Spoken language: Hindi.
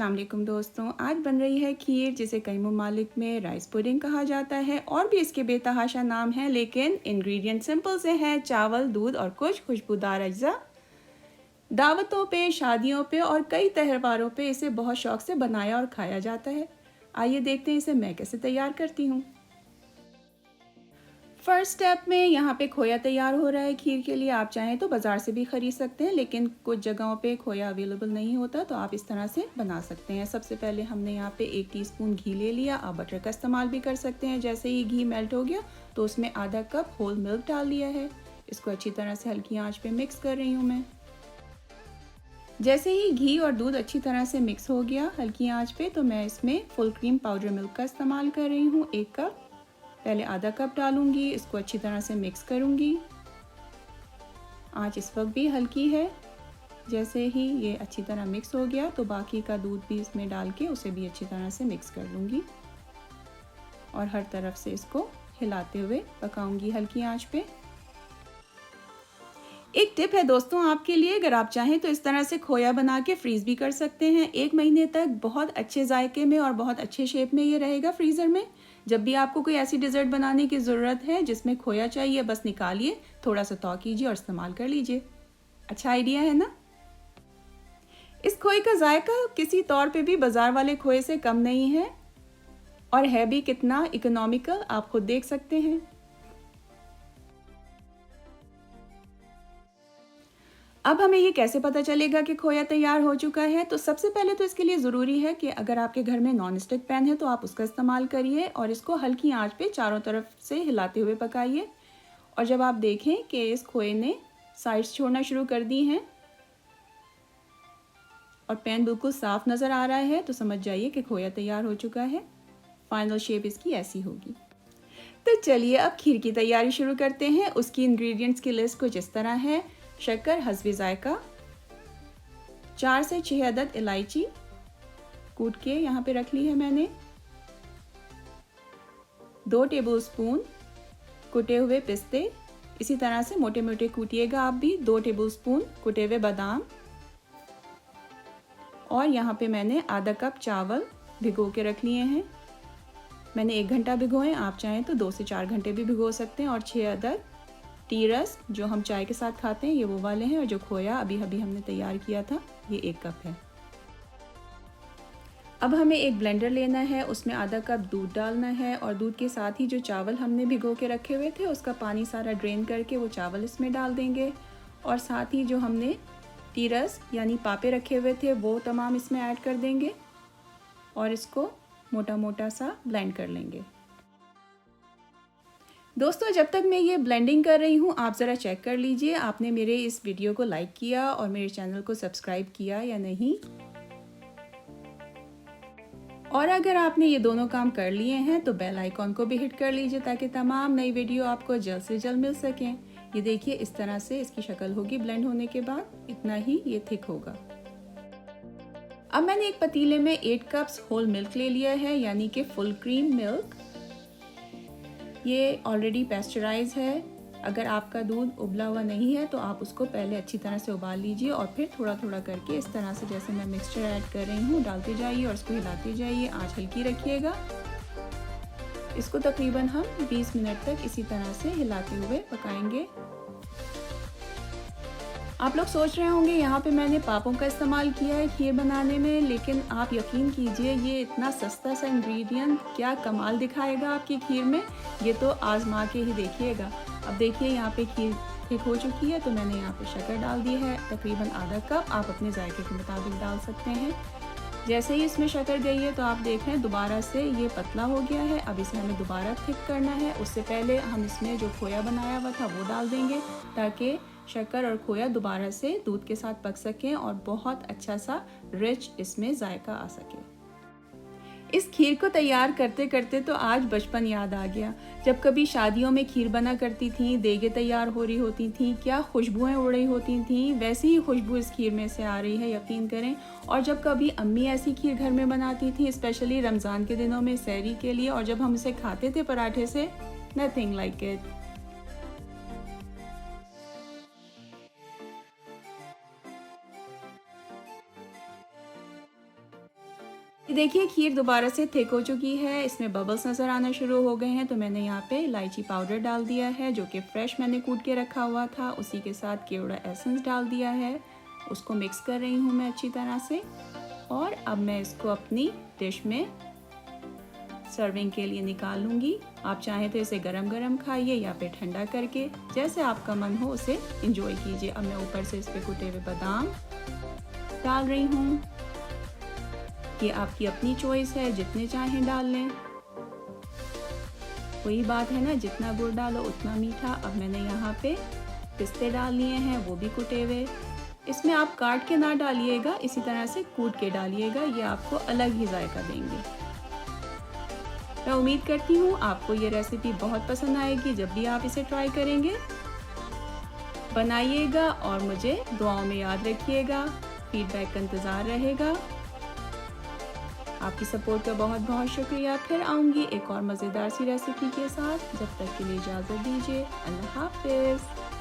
अस्सलाम वालेकुम दोस्तों, आज बन रही है खीर जिसे कई ममालिक में राइस पुडिंग कहा जाता है और भी इसके बेतहाशा नाम हैं, लेकिन इंग्रेडिएंट सिंपल से हैं। चावल, दूध और कुछ खुशबूदार अज्जा। दावतों पे, शादियों पे और कई त्योहारों पे इसे बहुत शौक से बनाया और खाया जाता है। आइए देखते हैं इसे मैं कैसे तैयार करती हूँ। फर्स्ट स्टेप में यहाँ पे खोया तैयार हो रहा है खीर के लिए। आप चाहें तो बाज़ार से भी ख़रीद सकते हैं, लेकिन कुछ जगहों पे खोया अवेलेबल नहीं होता तो आप इस तरह से बना सकते हैं। सबसे पहले हमने यहाँ पे 1 टीस्पून घी ले लिया। आप बटर का इस्तेमाल भी कर सकते हैं। जैसे ही घी मेल्ट हो गया तो उसमें आधा कप होल मिल्क डाल लिया है। इसको अच्छी तरह से हल्की आँच पर मिक्स कर रही हूँ मैं। जैसे ही घी और दूध अच्छी तरह से मिक्स हो गया हल्की आँच पे, तो मैं इसमें फुल क्रीम पाउडर मिल्क का इस्तेमाल कर रही हूँ 1 कप। पहले आधा कप डालूंगी, इसको अच्छी तरह से मिक्स करूंगी। आँच इस वक्त भी हल्की है। जैसे ही ये अच्छी तरह मिक्स हो गया तो बाकी का दूध भी इसमें डाल के उसे भी अच्छी तरह से मिक्स कर लूँगी और हर तरफ से इसको हिलाते हुए पकाऊंगी हल्की आँच पे। एक टिप है दोस्तों आपके लिए, अगर आप चाहें तो इस तरह से खोया बना के फ्रीज़ भी कर सकते हैं। 1 महीने तक बहुत अच्छे जायके में और बहुत अच्छे शेप में ये रहेगा फ्रीज़र में। जब भी आपको कोई ऐसी डिज़र्ट बनाने की ज़रूरत है जिसमें खोया चाहिए, बस निकालिए, थोड़ा सा तौ कीजिए और इस्तेमाल कर लीजिए। अच्छा आइडिया है ना? इस खोए का जायका किसी तौर पे भी बाज़ार वाले खोए से कम नहीं है और है भी कितना इकोनॉमिकल, आप खुद देख सकते हैं। अब हमें ये कैसे पता चलेगा कि खोया तैयार हो चुका है? तो सबसे पहले तो इसके लिए ज़रूरी है कि अगर आपके घर में नॉन स्टिक पैन है तो आप उसका इस्तेमाल करिए और इसको हल्की आंच पे चारों तरफ से हिलाते हुए पकाइए। और जब आप देखें कि इस खोए ने साइड्स छोड़ना शुरू कर दी हैं और पैन बिल्कुल साफ नज़र आ रहा है तो समझ जाइए कि खोया तैयार हो चुका है। फाइनल शेप इसकी ऐसी होगी। तो चलिए अब खीर की तैयारी शुरू करते हैं। उसकी इंग्रेडिएंट्स की लिस्ट कुछ इस तरह है। शक्कर हस्बे जायका, 4 से 6 अदद इलायची कूट के यहाँ पे रख ली है मैंने, 2 टेबलस्पून कुटे हुए पिस्ते, इसी तरह से मोटे मोटे कूटिएगा आप भी, 2 टेबलस्पून कुटे हुए बादाम और यहाँ पे मैंने आधा कप चावल भिगो के रख लिए हैं। मैंने 1 घंटा भिगोए, आप चाहें तो 2 से 4 घंटे भी भिगो सकते हैं। और 6 अदद टी रस जो हम चाय के साथ खाते हैं ये वो वाले हैं, और जो खोया अभी अभी हमने तैयार किया था ये 1 कप है। अब हमें एक ब्लेंडर लेना है, उसमें आधा कप दूध डालना है और दूध के साथ ही जो चावल हमने भिगो के रखे हुए थे उसका पानी सारा ड्रेन करके वो चावल इसमें डाल देंगे और साथ ही जो हमने टी रस यानी पापे रखे हुए थे वो तमाम इसमें ऐड कर देंगे और इसको मोटा मोटा सा ब्लेंड कर लेंगे। दोस्तों जब तक मैं ये ब्लेंडिंग कर रही हूँ आप ज़रा चेक कर लीजिए आपने मेरे इस वीडियो को लाइक किया और मेरे चैनल को सब्सक्राइब किया या नहीं। और अगर आपने ये दोनों काम कर लिए हैं तो बेल आइकॉन को भी हिट कर लीजिए ताकि तमाम नई वीडियो आपको जल्द से जल्द मिल सकें। ये देखिए इस तरह से इसकी शक्ल होगी ब्लेंड होने के बाद, इतना ही ये थिक होगा। अब मैंने एक पतीले में 8 कप्स होल मिल्क ले लिया है यानी कि फुल क्रीम मिल्क। ये ऑलरेडी पेस्चराइज है। अगर आपका दूध उबला हुआ नहीं है तो आप उसको पहले अच्छी तरह से उबाल लीजिए और फिर थोड़ा थोड़ा करके इस तरह से जैसे मैं मिक्सचर ऐड कर रही हूँ डालते जाइए और इसको हिलाते जाइए। आंच हल्की रखिएगा। इसको तकरीबन हम 20 मिनट तक इसी तरह से हिलाते हुए पकाएंगे। आप लोग सोच रहे होंगे यहाँ पे मैंने पापों का इस्तेमाल किया है खीर बनाने में, लेकिन आप यकीन कीजिए ये इतना सस्ता सा इंग्रेडिएंट क्या कमाल दिखाएगा आपकी खीर में, ये तो आजमा के ही देखिएगा। अब देखिए यहाँ पे खीर ठीक हो चुकी है तो मैंने यहाँ पे शक्कर डाल दी है तकरीबन आधा कप, आप अपने जायके के मुताबिक डाल सकते हैं। जैसे ही इसमें शक्कर गई है तो आप देख रहे हैं दोबारा से ये पतला हो गया है। अब इसे हमें दोबारा थिक करना है। उससे पहले हम इसमें जो खोया बनाया हुआ था वो डाल देंगे ताकि शक्कर और खोया दोबारा से दूध के साथ पक सकें और बहुत अच्छा सा रिच इसमें जायका आ सके। इस खीर को तैयार करते करते तो आज बचपन याद आ गया। जब कभी शादियों में खीर बना करती थी, देगे तैयार हो रही होती थी, क्या खुशबुएं उड़ रही होती थी, वैसी ही खुशबू इस खीर में से आ रही है, यकीन करें। और जब कभी अम्मी ऐसी खीर घर में बनाती थी, स्पेशली रमज़ान के दिनों में सहरी के लिए, और जब हम इसे खाते थे पराठे से, नथिंग लाइक इट। देखिए खीर दोबारा से थिक हो चुकी है, इसमें बबल्स नज़र आना शुरू हो गए हैं। तो मैंने यहाँ पे इलायची पाउडर डाल दिया है जो कि फ्रेश मैंने कूट के रखा हुआ था। उसी के साथ केवड़ा एसेंस डाल दिया है, उसको मिक्स कर रही हूँ मैं अच्छी तरह से। और अब मैं इसको अपनी डिश में सर्विंग के लिए निकाल लूँगी। आप चाहें तो इसे गरम गरम खाइए या फिर ठंडा करके, जैसे आपका मन हो उसे इंजॉय कीजिए। अब मैं ऊपर से इस पर कुटे हुए बादाम डाल रही हूँ। ये आपकी अपनी चॉइस है, जितने चाहें डाल लें। वही बात है ना, जितना गुड़ डालो उतना मीठा। अब मैंने यहाँ पे पिस्ते डाल लिए हैं, वो भी कुटे हुए। इसमें आप काट के ना डालिएगा, इसी तरह से कूट के डालिएगा, ये आपको अलग ही जायका देंगे। मैं उम्मीद करती हूँ आपको ये रेसिपी बहुत पसंद आएगी। जब भी आप इसे ट्राई करेंगे बनाइएगा और मुझे दुआओं में याद रखिएगा। फीडबैक का इंतज़ार रहेगा। आपकी सपोर्ट का बहुत बहुत शुक्रिया। फिर आऊँगी एक और मज़ेदार सी रेसिपी के साथ। जब तक के लिए इजाज़त दीजिए। अल्लाह हाफ़िज़।